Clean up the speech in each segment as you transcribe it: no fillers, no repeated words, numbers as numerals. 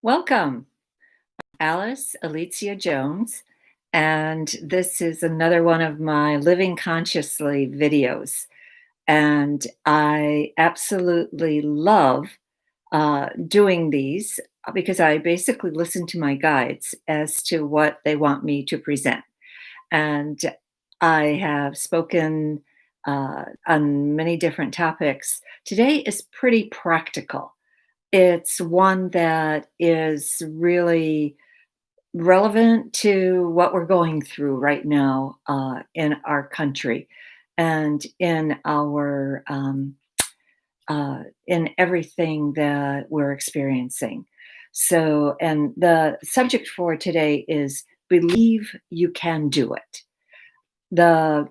Welcome, Alice Alicia Jones, and this is another one of my Living Consciously videos. And I absolutely love doing these because I basically listen to my guides as to what they want me to present. And I have spoken on many different topics. Today is pretty practical. It's one that is really relevant to what we're going through right now in our country and in everything that we're experiencing. So, and the subject for today is believe you can do it. The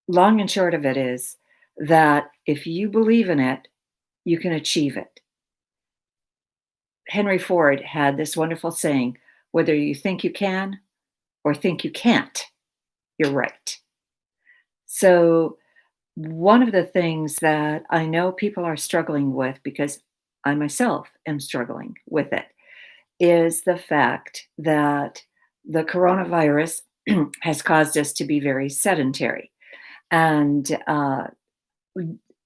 long and short of it is that if you believe in it, you can achieve it. Henry Ford had this wonderful saying, whether you think you can or think you can't, you're right. So, one of the things that I know people are struggling with, because I myself am struggling with it, is the fact that the coronavirus has caused us to be very sedentary. And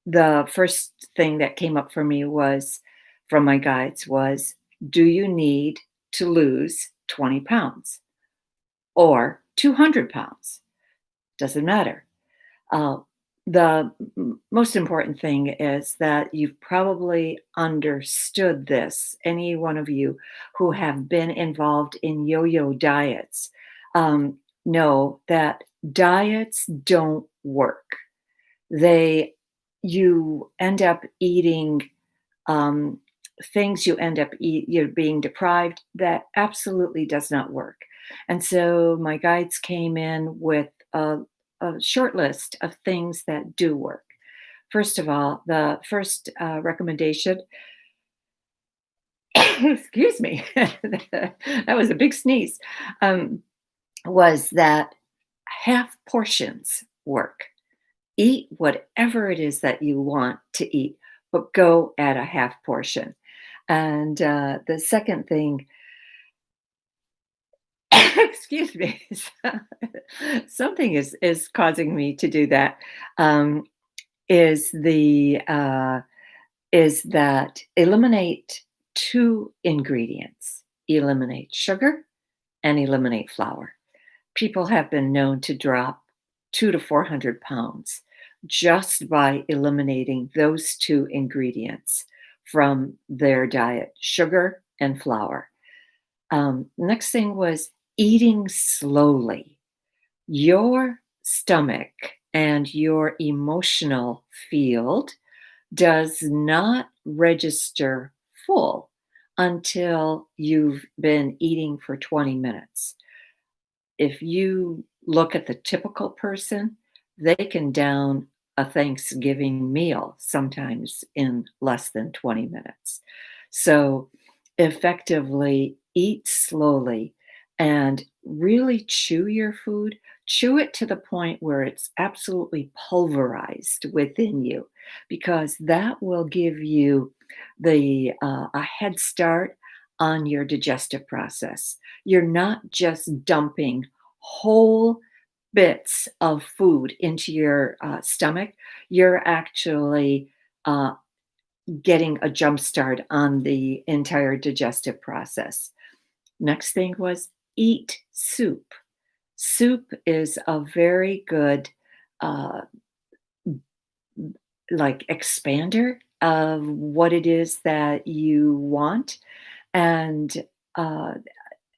the first thing that came up for me was from my guides was, do you need to lose 20 pounds or 200 pounds? Doesn't matter. Uh, the most important thing is that you've probably understood this. Any one of you who have been involved in yo yo diets know that diets don't work. They, you end up eating um, things, you're being deprived. That absolutely does not work. And so my guides came in with a short list of things that do work. First of all, the first recommendation, excuse me, that was a big sneeze, um, was that half portions work. Eat whatever it is that you want to eat, but go at a half portion. And the second thing, excuse me, something is causing me to do that. Um, is the is that eliminate two ingredients: eliminate sugar and eliminate flour. People have been known to drop 200 to 400 pounds just by eliminating those two ingredients from their diet: sugar and flour. Next thing was eating slowly. Your stomach and your emotional field does not register full until you've been eating for 20 minutes. If you look at the typical person, they can down a Thanksgiving meal sometimes in less than 20 minutes. So, effectively, eat slowly and really chew your food. Chew it to the point where it's absolutely pulverized within you, because that will give you a head start on your digestive process. You're not just dumping whole bits of food into your stomach. You're actually uh, getting a jump start on the entire digestive process. Next thing was eat soup. Soup is a very good uh, like expander of what it is that you want. And uh,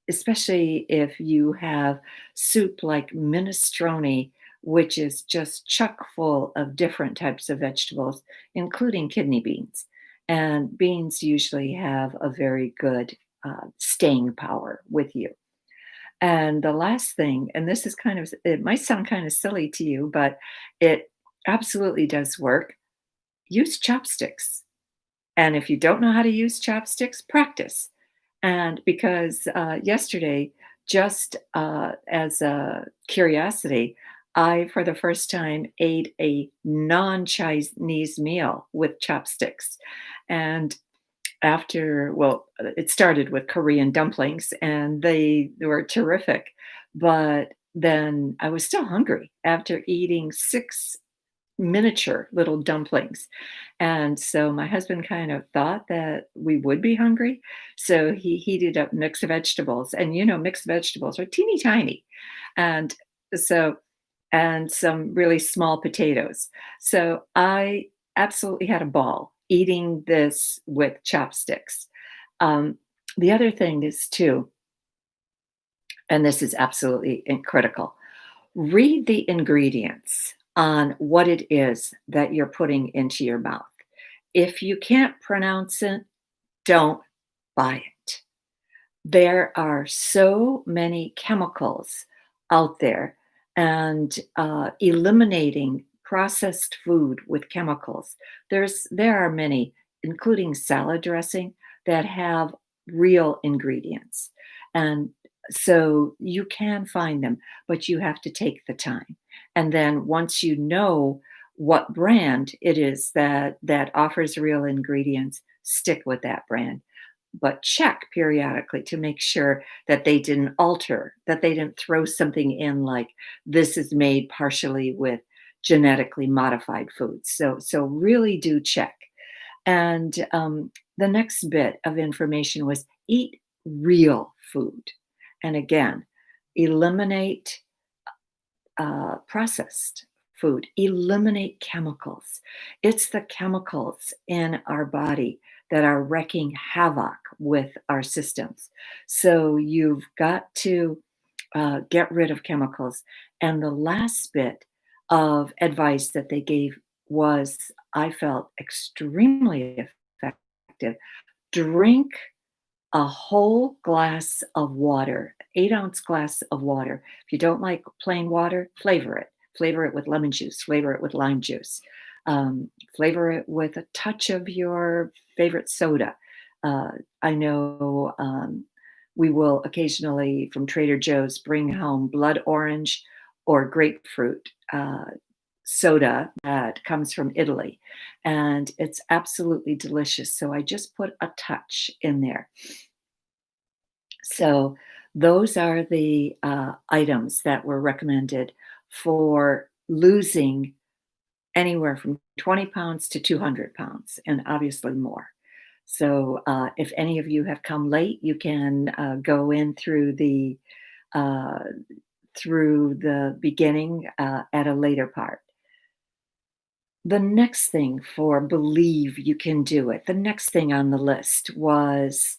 especially if you have soup like minestrone, which is just chock full of different types of vegetables, including kidney beans. And beans usually have a very good staying power with you. And the last thing, and this is kind of, it might sound kind of silly to you, but it absolutely does work. Use chopsticks. And if you don't know how to use chopsticks, practice. And because yesterday, just as a curiosity, I, for the first time, ate a non Chinese meal with chopsticks. And it started with Korean dumplings, and they were terrific, but then I was still hungry after eating 6 miniature little dumplings, and so my husband kind of thought that we would be hungry, so he heated up mixed vegetables, and, mixed vegetables are teeny tiny, and so and some really small potatoes. So I absolutely had a ball eating this with chopsticks. Um, the other thing is too, and this is absolutely critical, read the ingredients on what it is that you're putting into your mouth. If you can't pronounce it, don't buy it. There are so many chemicals out there, and eliminating processed food with chemicals. There are many, including salad dressing, that have real ingredients, and so you can find them, but you have to take the time. And then once you know what brand it is that offers real ingredients, stick with that brand, but check periodically to make sure that they didn't alter, that they didn't throw something in like this is made partially with genetically modified foods. So really do check. And the next bit of information was eat real food. And again, eliminate processed food, eliminate chemicals. It's the chemicals in our body that are wreaking havoc with our systems. So you've got to get rid of chemicals. And the last bit of advice that they gave was, I felt, extremely effective. Drink a whole glass of water, 8-ounce glass of water. If you don't like plain water, flavor it. Flavor it with lemon juice, flavor it with lime juice, flavor it with a touch of your favorite soda. Uh, I know we will occasionally from Trader Joe's bring home blood orange or grapefruit soda that comes from Italy, and it's absolutely delicious. So I just put a touch in there. So those are the items that were recommended for losing anywhere from 20 pounds to 200 pounds, and obviously more. So if any of you have come late, you can go in uh, through the beginning at a later part. The next thing for believe you can do it, the next thing on the list was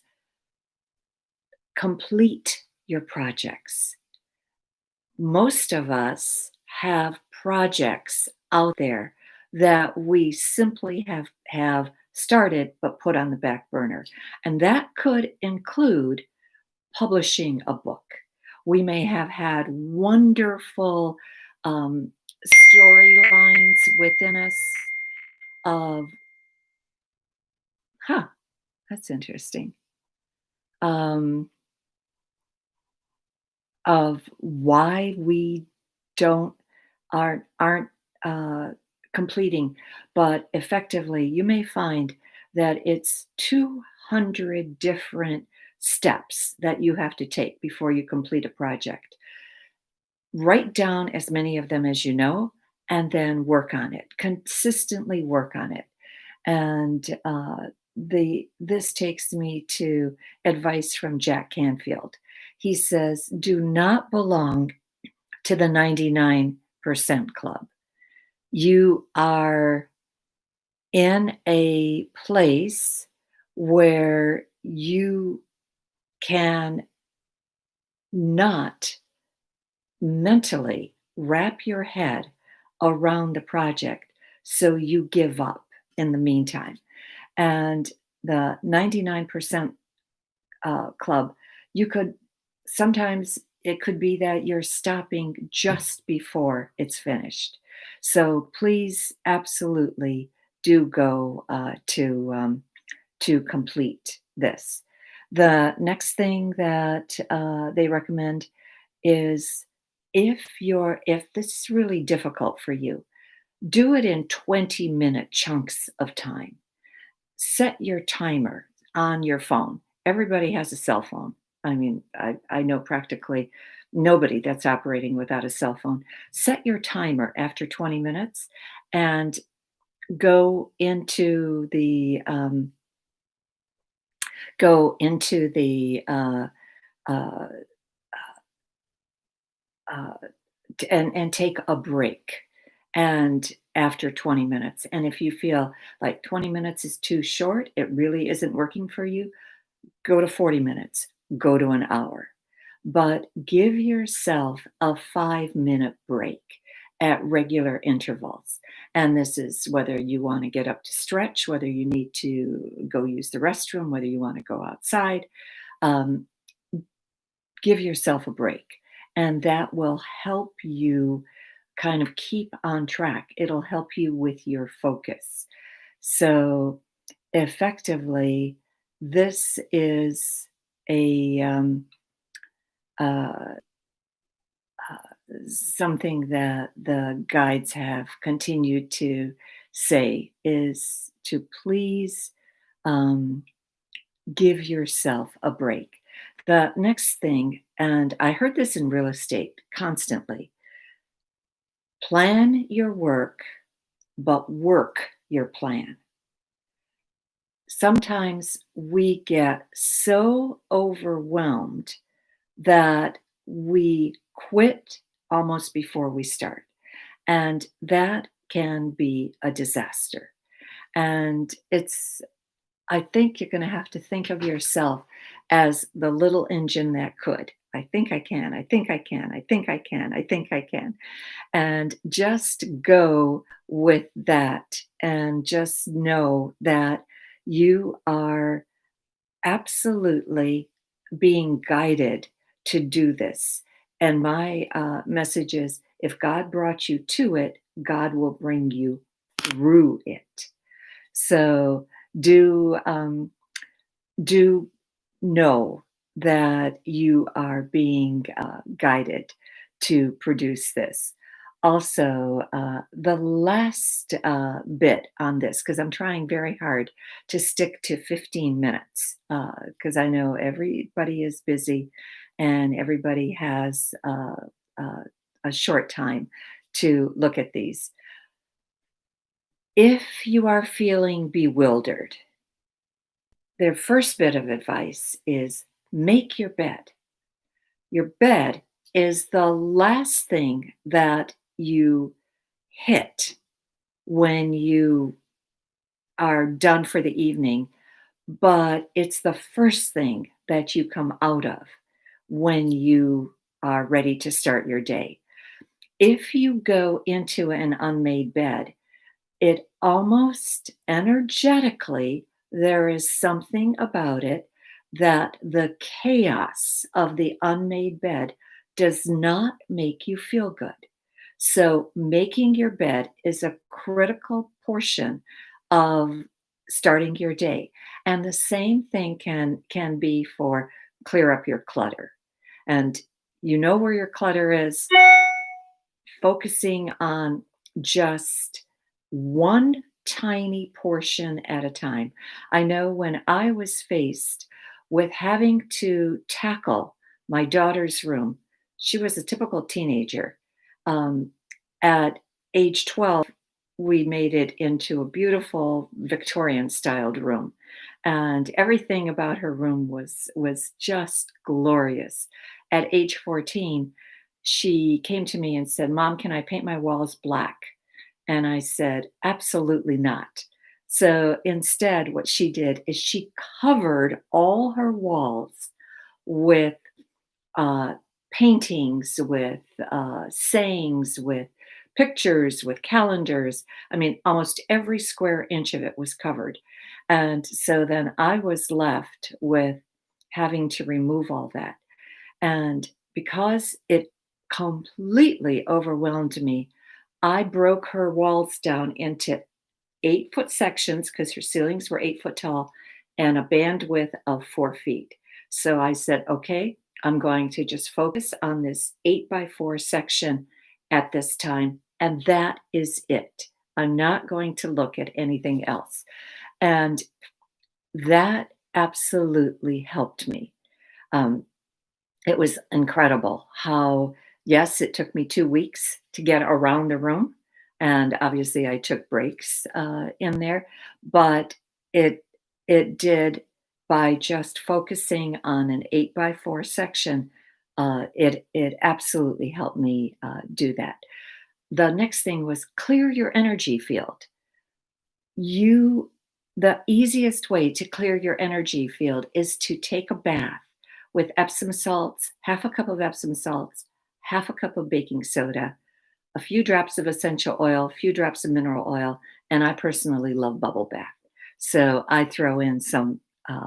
complete your projects. Most of us have projects out there that we simply have started but put on the back burner. And that could include publishing a book. We may have had wonderful storylines within us of, huh, that's interesting. Um, of why we don't aren't uh, completing, but effectively, you may find that it's 200 different steps that you have to take before you complete a project. Write down as many of them as you know, and then work on it. Consistently work on it. And the this takes me to advice from Jack Canfield. He says, "Do not belong to the 99% club. You are in a place where you can not mentally wrap your head around the project, so you give up in the meantime." And the 99% club, you could sometimes it could be that you're stopping just before it's finished. So please, absolutely do go to complete this. The next thing that they recommend is if this is really difficult for you, do it in 20-minute chunks of time. Set your timer. on your phone. Everybody has a cell phone. I mean, I know practically nobody that's operating without a cell phone. Set your timer after 20 minutes and go into the go into the uh, uh, and take a break and after 20 minutes. And if you feel like 20 minutes is too short, it really isn't working for you, go to 40 minutes, go to an hour. But give yourself a 5-minute break at regular intervals. And this is whether you want to get up to stretch, whether you need to go use the restroom, whether you want to go outside. Um, give yourself a break. And that will help you kind of keep on track. It'll help you with your focus. So, effectively, this is a uh, something that the guides have continued to say is to please um, give yourself a break. The next thing, and I heard this in real estate constantly, plan your work, but work your plan. Sometimes we get so overwhelmed that we quit almost before we start. And that can be a disaster. And I think you're going to have to think of yourself as the little engine that could. I think I can. I think I can. I think I can. I think I can. And just go with that and just know that you are absolutely being guided to do this. And my message is if God brought you to it, God will bring you through it. So do do know that you are being guided to produce this. Also, the last bit on this, because I'm trying very hard to stick to 15 minutes, because I know everybody is busy and everybody has uh, a short time to look at these. If you are feeling bewildered, their first bit of advice is make your bed. Your bed is the last thing that you hit when you are done for the evening, but it's the first thing that you come out of when you are ready to start your day. If you go into an unmade bed, it almost energetically, there is something about it that the chaos of the unmade bed does not make you feel good. So, making your bed is a critical portion of starting your day. And the same thing can be for clear up your clutter. And you know where your clutter is, focusing on just one tiny portion at a time. I know when I was faced with having to tackle my daughter's room, she was a typical teenager. Um, at age 12, we made it into a beautiful Victorian styled room. And everything about her room was just glorious. At age 14, she came to me and said, "Mom, can I paint my walls black?" And I said, "Absolutely not." So instead, what she did is she covered all her walls with uh, paintings, with sayings, with pictures, with calendars. I mean, almost every square inch of it was covered. And so then I was left with having to remove all that. And because it completely overwhelmed me, I broke her walls down into 8-foot sections because her ceilings were 8 foot tall and a bandwidth of 4 feet. So I said, okay, I'm going to just focus on this 8 by 4 section at this time. And that is it. I'm not going to look at anything else. And that absolutely helped me. Um, it was incredible how, yes, it took me 2 weeks to get around the room, and obviously I took breaks, in there, but it it did by just focusing on an 8 by 4 section, it absolutely helped me, do that. The next thing was clear your energy field. You The easiest way to clear your energy field is to take a bath with Epsom salts, half a cup of Epsom salts, half a cup of baking soda, a few drops of essential oil, a few drops of mineral oil, and I personally love bubble bath. So I throw in some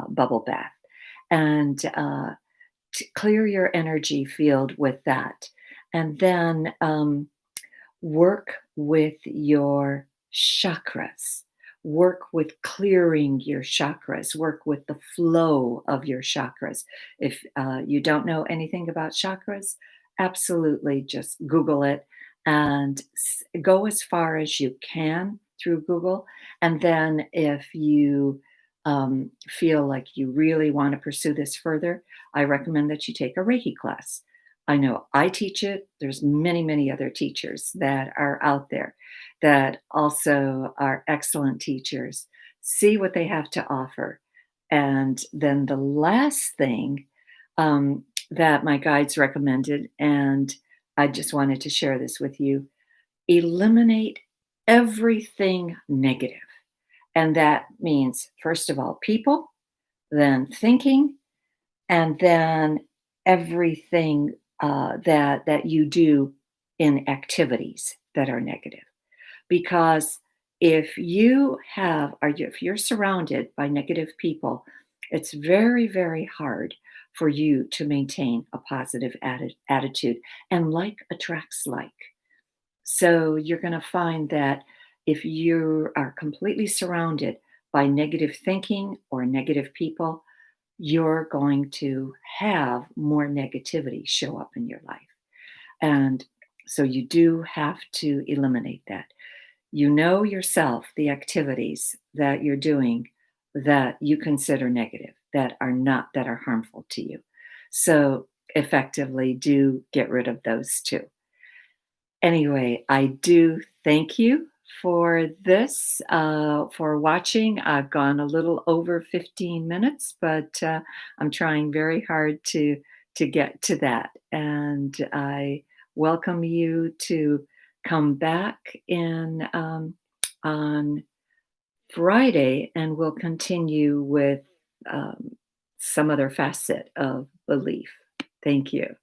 bubble bath and to clear your energy field with that. And then work with your chakras. Work with clearing your chakras. Work with the flow of your chakras. If you don't know anything about chakras, absolutely just Google it and go as far as you can through Google. And then if you feel like you really want to pursue this further, I recommend that you take a Reiki class. I know I teach it. There's many, many other teachers that are out there that also are excellent teachers. See what they have to offer. And then the last thing that my guides recommended, and I just wanted to share this with you, eliminate everything negative. And that means, first of all, people, then thinking, and then everything that you do in activities that are negative. Because if you're surrounded by negative people, it's very, very hard for you to maintain a positive attitude. And like attracts like. So you're going to find that if you are completely surrounded by negative thinking or negative people, you're going to have more negativity show up in your life. And so you do have to eliminate that. You know yourself the activities that you're doing that you consider negative, that are harmful to you. So effectively do get rid of those too. Anyway, I do thank you for this, for watching. I've gone a little over 15 minutes, but I'm trying very hard to get to that. And I welcome you to come back in on Friday, and we'll continue with um, some other facet of belief. Thank you.